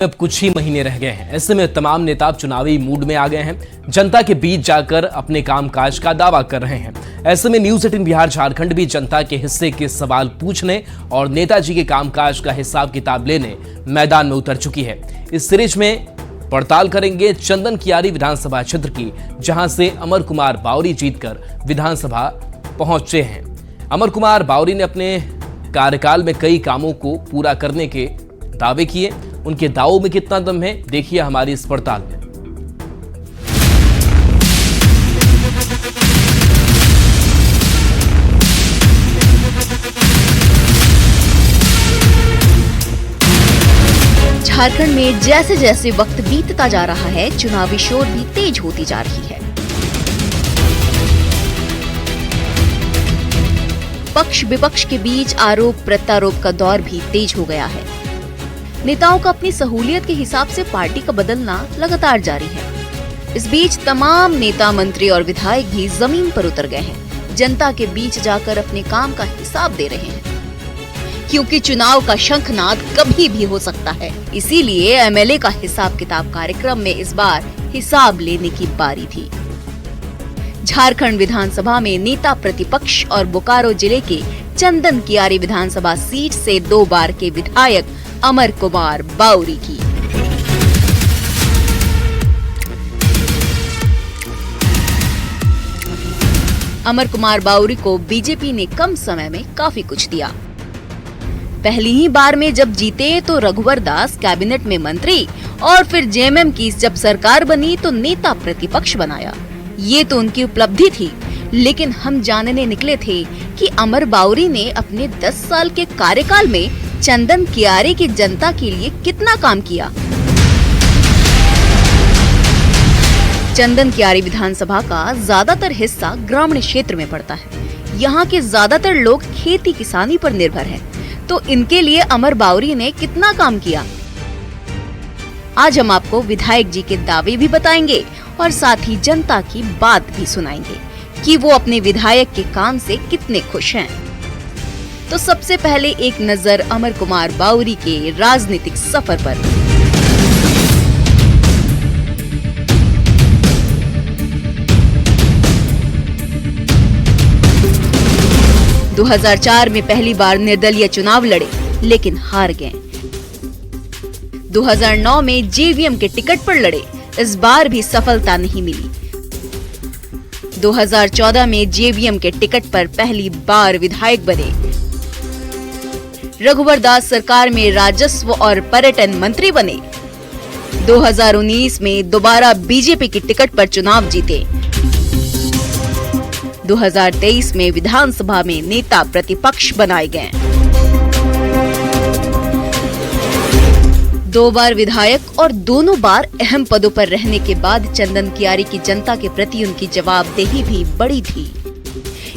अब कुछ ही महीने रह गए हैं। ऐसे में तमाम नेता चुनावी मूड में आ गए हैं। जनता के बीच जाकर अपने कामकाज का दावा कर रहे हैं। ऐसे में न्यूज 18 बिहार झारखंड भी जनता के हिस्से के सवाल पूछने और नेताजी के कामकाज का हिसाब किताब लेने मैदान में उतर चुकी है। इस सीरीज में पड़ताल करेंगे चंदन कियारी विधानसभा क्षेत्र की, जहां से अमर कुमार बावरी जीतकर विधानसभा पहुंचे हैं। अमर कुमार बावरी ने अपने कार्यकाल में कई कामों को पूरा करने के दावे किए। उनके दावों में कितना दम है, देखिए हमारी इस पड़ताल में। झारखंड में जैसे जैसे वक्त बीतता जा रहा है, चुनावी शोर भी तेज होती जा रही है। पक्ष विपक्ष के बीच आरोप प्रत्यारोप का दौर भी तेज हो गया है। नेताओं का अपनी सहूलियत के हिसाब से पार्टी का बदलना लगातार जारी है। इस बीच तमाम नेता, मंत्री और विधायक भी जमीन पर उतर गए हैं। जनता के बीच जाकर अपने काम का हिसाब दे रहे हैं, क्योंकि चुनाव का शंखनाद कभी भी हो सकता है। इसीलिए एमएलए का हिसाब किताब कार्यक्रम में इस बार हिसाब लेने की बारी थी। झारखंड विधानसभा में नेता प्रतिपक्ष और बोकारो जिले के चंदन कियारी विधानसभा सीट से 2 बार के विधायक अमर कुमार बावरी की। अमर कुमार बावरी को बीजेपी ने कम समय में काफी कुछ दिया। पहली ही बार में जब जीते तो रघुवर दास कैबिनेट में मंत्री और फिर जेएमएम की जब सरकार बनी तो नेता प्रतिपक्ष बनाया। ये तो उनकी उपलब्धि थी, लेकिन हम जानने निकले थे कि अमर बावरी ने अपने 10 साल के कार्यकाल में चंदन कियारी की जनता के लिए कितना काम किया। चंदन कियारी विधानसभा का ज्यादातर हिस्सा ग्रामीण क्षेत्र में पड़ता है। यहाँ के ज्यादातर लोग खेती किसानी पर निर्भर हैं, तो इनके लिए अमर बावरी ने कितना काम किया। आज हम आपको विधायक जी के दावे भी बताएंगे और साथ ही जनता की बात भी सुनाएंगे कि वो अपने विधायक के काम से कितने खुश हैं। तो सबसे पहले एक नजर अमर कुमार बावरी के राजनीतिक सफर पर। दो 2004 में पहली बार निर्दलीय चुनाव लड़े, लेकिन हार गए। 2009 में जेवीएम के टिकट पर लड़े, इस बार भी सफलता नहीं मिली। 2014 में जेवीएम के टिकट पर पहली बार विधायक बने। रघुवर दास सरकार में राजस्व और पर्यटन मंत्री बने। 2019 में दोबारा बीजेपी की टिकट पर चुनाव जीते। 2023 में विधानसभा में नेता प्रतिपक्ष बनाए गए। 2 बार विधायक और दोनों बार अहम पदों पर रहने के बाद चंदन कियारी की जनता के प्रति उनकी जवाबदेही भी बड़ी थी।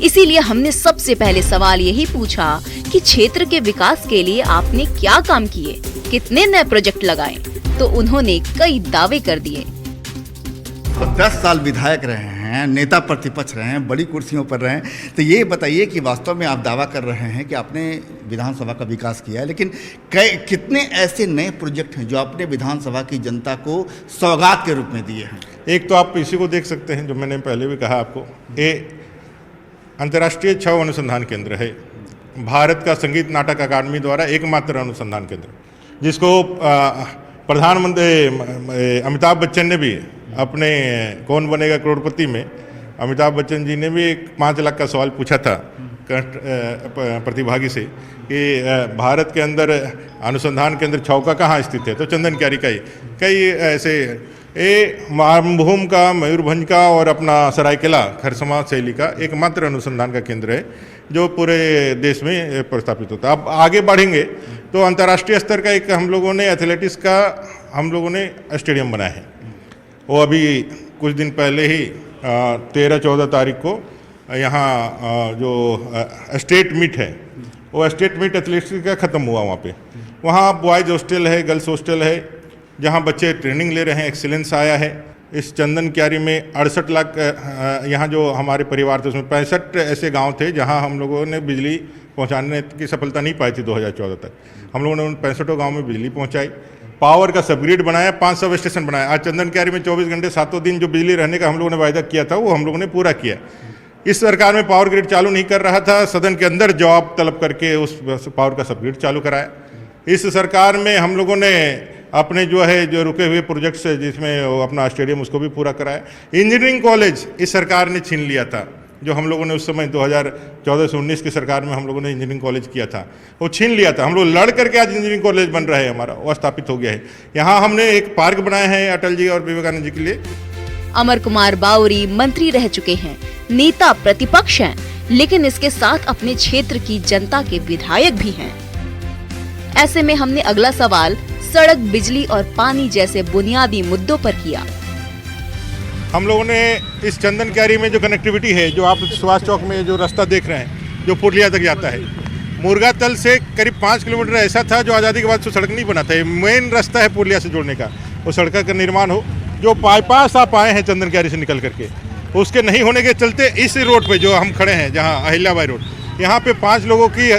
इसीलिए हमने सबसे पहले सवाल यही पूछा कि क्षेत्र के विकास के लिए आपने क्या काम किए, कितने नए प्रोजेक्ट लगाए। तो उन्होंने कई दावे कर दिए। 10 साल विधायक रहे हैं, नेता प्रतिपक्ष रहे हैं, बड़ी कुर्सियों पर रहे हैं, तो ये बताइए कि वास्तव में आप दावा कर रहे हैं कि आपने विधानसभा का विकास किया है, लेकिन कितने ऐसे नए प्रोजेक्ट हैं जो आपने विधानसभा की जनता को सौगात के रूप में दिए हैं? एक तो आप इसी को देख सकते हैं, जो मैंने पहले भी कहा आपको, ये अंतर्राष्ट्रीय छव अनुसंधान केंद्र है। भारत का संगीत नाटक अकादमी द्वारा एकमात्र अनुसंधान केंद्र, जिसको प्रधानमंत्री अमिताभ बच्चन ने भी अपने कौन बनेगा करोड़पति में, अमिताभ बच्चन जी ने भी 5 लाख का सवाल पूछा था प्रतिभागी से कि भारत के अंदर अनुसंधान केंद्र छव का कहाँ स्थित है, तो चंदन कियारी का ही। कई ऐसे मारभूम का, मयूरभंज का और अपना सरायकेला खरसमा शैली का एकमात्र अनुसंधान का केंद्र है जो पूरे देश में प्रस्थापित होता है। अब आगे बढ़ेंगे तो अंतर्राष्ट्रीय स्तर का एक हम लोगों ने एथलेटिक्स का स्टेडियम बनाया है। वो अभी कुछ दिन पहले ही 13-14 तारीख को यहाँ जो स्टेट मीट है, वो स्टेट मीट एथलेटिक्स का ख़त्म हुआ। वहाँ बॉयज़ हॉस्टल है, गर्ल्स हॉस्टल है, जहाँ बच्चे ट्रेनिंग ले रहे हैं। एक्सीलेंस आया है। इस चंदन कियारी में 68 लाख, यहाँ जो हमारे परिवार थे उसमें 65 ऐसे गांव थे जहाँ हम लोगों ने बिजली पहुँचाने की सफलता नहीं पाई थी 2014 तक। हम लोगों ने उन 65 गाँव में बिजली पहुँचाई। पावर का सबग्रिड बनाया, 5 सब स्टेशन बनाया। आज चंदन क्यारी में 24 घंटे 7 दिन जो बिजली रहने का हम लोगों ने वायदा किया था वो हम लोगों ने पूरा किया। इस सरकार में पावर ग्रिड चालू नहीं कर रहा था, सदन के अंदर जवाब तलब करके उस पावर का सबग्रिड चालू कराया। इस सरकार में हम लोगों ने अपने जो रुके हुए प्रोजेक्ट्स जिसमें अपना स्टेडियम उसको भी पूरा कराया। इंजीनियरिंग कॉलेज इस सरकार ने छीन लिया था, जो हम लोगों ने उस समय 2014 से 19 की सरकार में हम लोगों ने इंजीनियरिंग कॉलेज किया था, वो छीन लिया था। हम लोग लड़ करके आज इंजीनियरिंग कॉलेज बन रहा है, हमारा वो स्थापित हो गया है। यहाँ हमने एक पार्क बनाया है अटल जी और विवेकानंद जी के लिए। अमर कुमार बावरी मंत्री रह चुके हैं, नेता प्रतिपक्ष हैं, लेकिन इसके साथ अपने क्षेत्र की जनता के विधायक भी हैं। ऐसे में हमने अगला सवाल सड़क, बिजली और पानी जैसे बुनियादी मुद्दों पर किया। हम लोगों ने इस चंदन क्यारी में जो कनेक्टिविटी है, जो आप सुभाष चौक में जो रास्ता देख रहे हैं जो पुरलिया तक जाता है, मुर्गातल से करीब 5 किलोमीटर ऐसा था जो आज़ादी के बाद से सड़क नहीं बना था। ये मेन रास्ता है पुरलिया से जोड़ने का, वो सड़क का निर्माण हो। जो बाईपास आप आए हैं चंदन क्यारी से निकल करके, उसके नहीं होने के चलते इस रोड पे जो हम खड़े हैं, जहाँ अहिल्याबाई रोड, यहाँ पे 5 लोगों की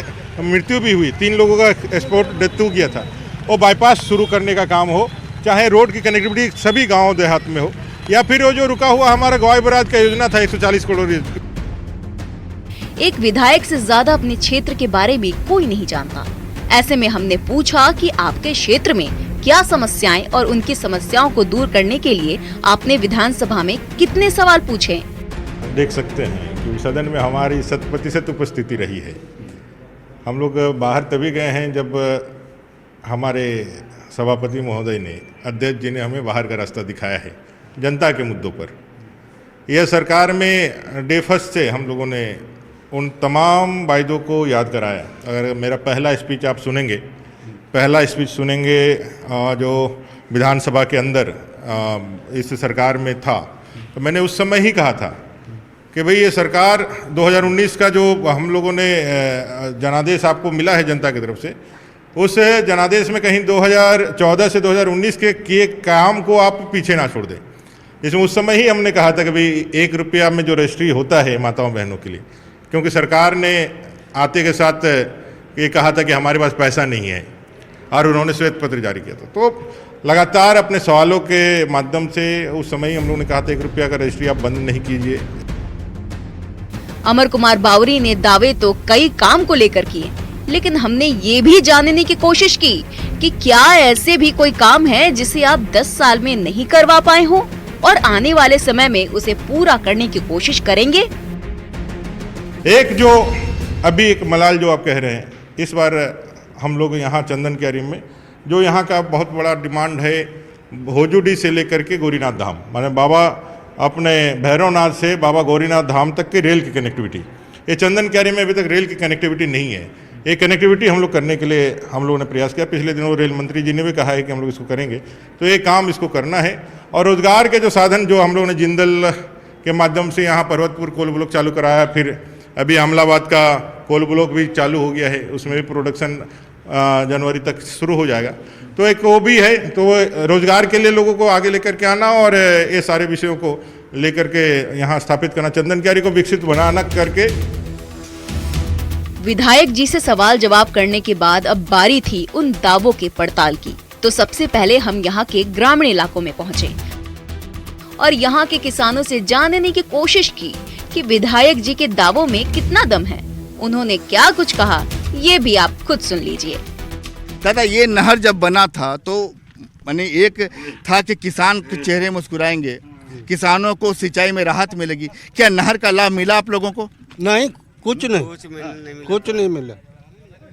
मृत्यु भी हुई, 3 लोगों का स्पॉट डेथ हो गया था। वो बाईपास शुरू करने का काम हो, चाहे रोड की कनेक्टिविटी सभी गाँव देहात में हो, या फिर वो जो रुका हुआ हमारा गवाई बराज का योजना था 140 करोड़। एक विधायक से ज्यादा अपने क्षेत्र के बारे में कोई नहीं जानता। ऐसे में हमने पूछा कि आपके क्षेत्र में क्या समस्याएं और उनकी समस्याओं को दूर करने के लिए आपने विधानसभा में कितने सवाल पूछे। देख सकते हैं कि सदन में हमारी 100% उपस्थिति रही है। हम लोग बाहर तभी गए हैं जब हमारे सभापति महोदय ने, अध्यक्ष जी ने हमें बाहर का रास्ता दिखाया है जनता के मुद्दों पर। यह सरकार में डे फर्स्ट से हम लोगों ने उन तमाम वायदों को याद कराया। अगर मेरा पहला स्पीच आप सुनेंगे, जो विधानसभा के अंदर इस सरकार में था, तो मैंने उस समय ही कहा था कि भाई ये सरकार 2019 का जो हम लोगों ने जनादेश आपको मिला है जनता की तरफ से, उस जनादेश में कहीं 2014 से 2019 के किए काम को आप पीछे ना छोड़ दें। इसमें उस समय ही हमने कहा था कि भाई 1 रुपया में जो रजिस्ट्री होता है माताओं बहनों के लिए, क्योंकि सरकार ने आते के साथ ये कहा था कि हमारे पास पैसा नहीं है, और उन्होंने श्वेत पत्र जारी किया था। तो लगातार अपने सवालों के माध्यम से उस समय ही हम लोगों ने कहा था 1 रुपया का रजिस्ट्री आप बंद नहीं कीजिए। अमर कुमार बावरी ने दावे तो कई काम को लेकर किए, लेकिन हमने ये भी जानने की कोशिश की कि क्या ऐसे भी कोई काम है जिसे आप 10 साल में नहीं करवा पाए हो और आने वाले समय में उसे पूरा करने की कोशिश करेंगे। एक जो अभी एक मलाल जो आप कह रहे हैं, इस बार हम लोग यहाँ चंदन क्यारी में जो यहाँ का बहुत बड़ा डिमांड है, भोजुडी से लेकर के गौरीनाथ धाम, माने बाबा अपने भैरवनाथ से बाबा गौरीनाथ धाम तक के रेल की कनेक्टिविटी, ये चंदन क्यारी में अभी तक रेल की कनेक्टिविटी नहीं है। ये कनेक्टिविटी हम लोग करने के लिए हम लोगों ने प्रयास किया। पिछले दिनों रेल मंत्री जी ने भी कहा है कि हम लोग इसको करेंगे, तो ये काम इसको करना है। और रोजगार के जो साधन जो हम लोगों ने जिंदल के माध्यम से यहाँ पर्वतपुर कोल ब्लॉक चालू कराया, फिर अभी अमलाबाद का कोल ब्लॉक भी चालू हो गया है, उसमें भी प्रोडक्शन जनवरी तक शुरू हो जाएगा। तो एक वो भी है, तो रोजगार के लिए लोगों को आगे लेकर के आना और ये सारे विषयों को लेकर के यहाँ स्थापित करना, चंदन क्यारी को विकसित बनाना करके। विधायक जी से सवाल जवाब करने के बाद अब बारी थी उन दावों के पड़ताल की। तो सबसे पहले हम यहाँ के ग्रामीण इलाकों में पहुँचे और यहाँ के किसानों से जानने की कोशिश की कि विधायक जी के दावों में कितना दम है। उन्होंने क्या कुछ कहा, ये भी आप खुद सुन लीजिए। दादा, ये नहर जब बना था तो माने एक था कि किसान के चेहरे मुस्कुराएंगे, किसानों को सिंचाई में राहत मिलेगी। क्या नहर का लाभ मिला आप लोगों को? नहीं, कुछ नहीं मिला।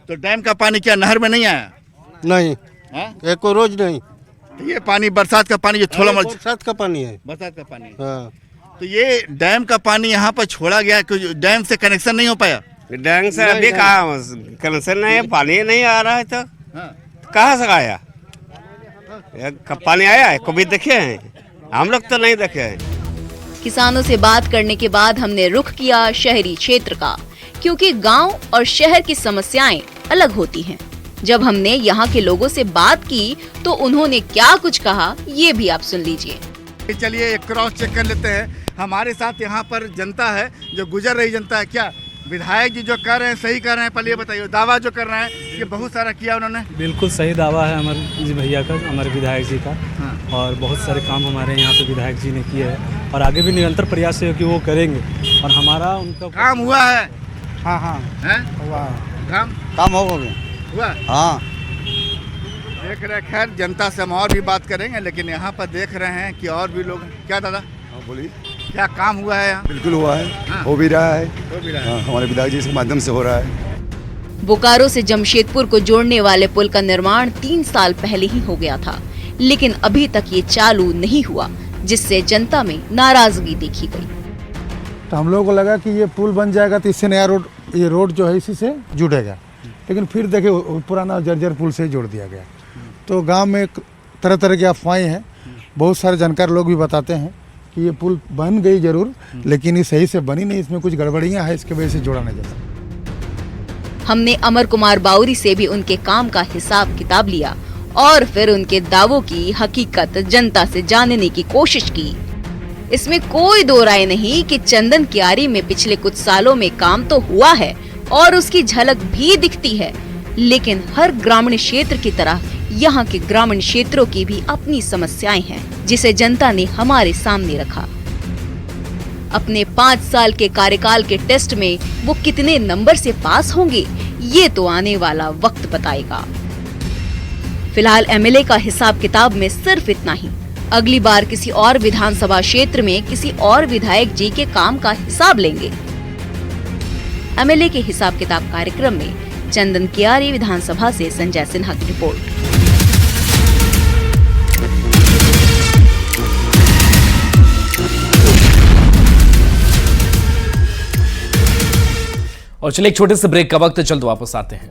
तो डैम का पानी क्या नहर में नहीं आया? नहीं, एक रोज नहीं। तो ये पानी बरसात का पानी जो थोड़ा बरसात का पानी है, बरसात का पानी। हाँ। तो ये डैम का पानी यहाँ पर छोड़ा गया, डैम से कनेक्शन नहीं हो पाया। डैम से अभी कहाँ कनेक्शन नहीं है, पानी नहीं आ रहा है। तो कहाँ से आया? पानी आया है कभी देखे हैं? हम लोग तो नहीं देखे हैं। किसानों से बात करने के बाद हमने रुख किया शहरी क्षेत्र का, क्योंकि गांव और शहर की समस्याएं अलग होती हैं। जब हमने यहाँ के लोगों से बात की तो उन्होंने क्या कुछ कहा, ये भी आप सुन लीजिए। चलिए एक क्रॉस चेक कर लेते हैं। हमारे साथ यहाँ पर जनता है, जो गुजर रही जनता है। क्या विधायक जी जो कर रहे हैं सही कर रहे हैं, पहले ये बताइए। दावा जो कर रहे हैं कि बहुत सारा किया उन्होंने, बिल्कुल सही दावा है अमर जी भैया का, हमारे विधायक जी का। और बहुत सारे काम हमारे यहाँ पे विधायक जी ने किए हैं और आगे भी निरंतर प्रयास है कि वो करेंगे और हमारा उनका काम हुआ है। हाँ हाँ हैं? हुआ काम हो गया। हुआ। हाँ देख रहे हैं, खैर जनता से हम और भी बात करेंगे, लेकिन यहाँ पर देख रहे हैं कि और भी लोग। क्या दादा बोलिए। क्या काम हुआ है यहाँ? बिल्कुल हुआ है, हाँ। हो भी रहा है, हो भी रहा है। हाँ, हमारे विधायक जी के माध्यम से हो रहा है। बोकारो से जमशेदपुर को जोड़ने वाले पुल का निर्माण 3 साल पहले ही हो गया था, लेकिन अभी तक ये चालू नहीं हुआ, जिससे जनता में नाराजगी देखी गई। तो हम लोगों को लगा कि ये पुल बन जाएगा तो इससे नया रोड, ये रोड जो है इसी से जुड़ेगा, लेकिन फिर देखिए पुराना जर्जर पुल से जोड़ दिया गया। तो गांव में तरह तरह की अफवाहें हैं, बहुत सारे जानकार लोग भी बताते हैं कि ये पुल बन गई जरूर, लेकिन ये सही से बनी नहीं, इसमें कुछ गड़बड़ियां हैं, इसके वजह से जोड़ा नहीं जाता। हमने अमर कुमार बाउरी से भी उनके काम का हिसाब किताब लिया और फिर उनके दावों की हकीकत जनता से जानने की कोशिश की। इसमें कोई दो राय नहीं कि चंदन कियारी में पिछले कुछ सालों में काम तो हुआ है और उसकी झलक भी दिखती है, लेकिन हर ग्रामीण क्षेत्र की तरह यहाँ के ग्रामीण क्षेत्रों की भी अपनी समस्याएं हैं, जिसे जनता ने हमारे सामने रखा। अपने 5 साल के कार्यकाल के टेस्ट में वो कितने नंबर से पास होंगे, ये तो आने वाला वक्त बताएगा। फिलहाल एमएलए का हिसाब किताब में सिर्फ इतना ही। अगली बार किसी और विधानसभा क्षेत्र में किसी और विधायक जी के काम का हिसाब लेंगे। एमएलए के हिसाब किताब कार्यक्रम में चंदन कियारी विधानसभा से संजय सिन्हा की रिपोर्ट। और चलिए एक छोटे से ब्रेक का वक्त, जल्द वापस आते हैं।